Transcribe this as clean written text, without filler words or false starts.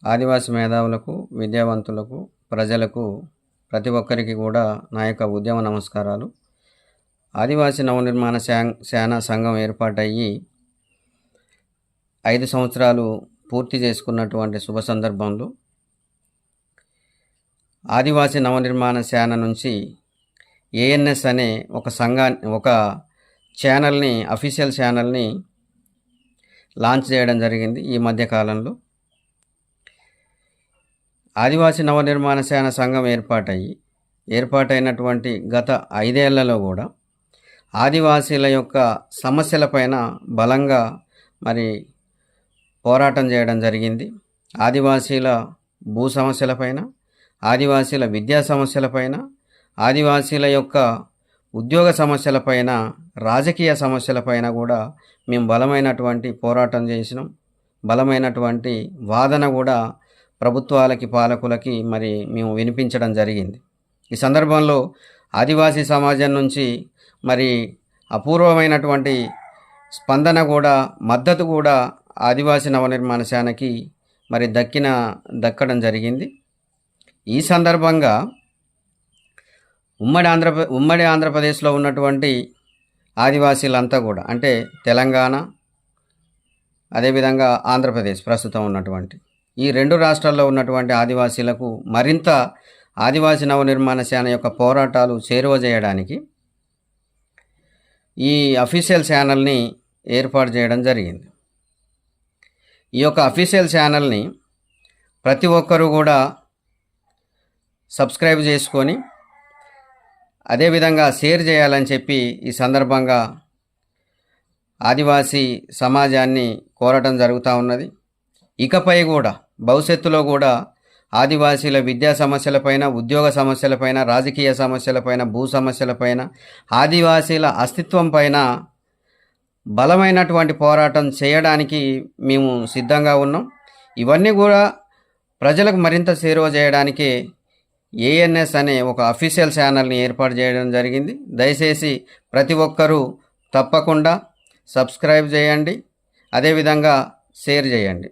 ఆదివాసీ మేధావులకు, విద్యావంతులకు, ప్రజలకు, ప్రతి ఒక్కరికి కూడా నా యొక్క ఉద్యమ నమస్కారాలు. ఆదివాసీ నవనిర్మాణ సేన సంఘం ఏర్పాటయ్యి 5 సంవత్సరాలు పూర్తి చేసుకున్నటువంటి శుభ సందర్భంలో ఆదివాసీ నవనిర్మాణ సేన నుంచి ఏఎన్ఎస్ అనే ఒక ఛానల్ని, అఫీషియల్ ఛానల్ని లాంచ్ చేయడం జరిగింది. ఈ మధ్యకాలంలో ఆదివాసీ నవనిర్మాణ సేన సంఘం ఏర్పాటైనటువంటి గత 5 ఏళ్లలో కూడా ఆదివాసీల యొక్క సమస్యలపైన బలంగా పోరాటం చేయడం జరిగింది. ఆదివాసీల భూ సమస్యలపైన, ఆదివాసీల విద్యా సమస్యలపైన, ఆదివాసీల యొక్క ఉద్యోగ సమస్యలపైన, రాజకీయ సమస్యలపైన కూడా మేము బలమైనటువంటి పోరాటం చేసినాం. బలమైనటువంటి వాదన కూడా ప్రభుత్వాలకి, పాలకులకి మేము వినిపించడం జరిగింది. ఈ సందర్భంలో ఆదివాసీ సమాజం నుంచి అపూర్వమైనటువంటి స్పందన కూడా, మద్దతు కూడా ఆదివాసీ నవనిర్మాణ సేనకి దక్కడం జరిగింది. ఈ సందర్భంగా ఉమ్మడి ఆంధ్రప్రదేశ్లో ఉన్నటువంటి ఆదివాసీలంతా కూడా, అంటే తెలంగాణ, అదేవిధంగా ఆంధ్రప్రదేశ్ ప్రస్తుతం ఉన్నటువంటి ఈ 2 రాష్ట్రాల్లో ఉన్నటువంటి ఆదివాసీలకు మరింత ఆదివాసీ నవనిర్మాణ సేన యొక్క పోరాటాలు చేరువ చేయడానికి ఈ అఫీషియల్ ఛానల్ని ఏర్పాటు చేయడం జరిగింది. ఈ యొక్క అఫీషియల్ ఛానల్ని ప్రతి ఒక్కరూ కూడా సబ్స్క్రైబ్ చేసుకొని అదేవిధంగా షేర్ చేయాలని చెప్పి ఈ సందర్భంగా ఆదివాసీ సమాజాన్ని కోరటం జరుగుతూ ఉన్నది. ఇకపై కూడా భవిష్యత్తులో కూడా ఆదివాసీల విద్యా సమస్యలపైన, ఉద్యోగ సమస్యలపైన, రాజకీయ సమస్యలపైన, భూ సమస్యలపైన, ఆదివాసీల అస్తిత్వం పైన బలమైనటువంటి పోరాటం చేయడానికి మేము సిద్ధంగా ఉన్నాం. ఇవన్నీ కూడా ప్రజలకు మరింత చేరువ చేయడానికి ఏఎన్ఎస్ అనే ఒక అఫీషియల్ ఛానల్ని ఏర్పాటు చేయడం జరిగింది. దయచేసి ప్రతి ఒక్కరూ తప్పకుండా సబ్స్క్రైబ్ చేయండి, అదేవిధంగా షేర్ చేయండి.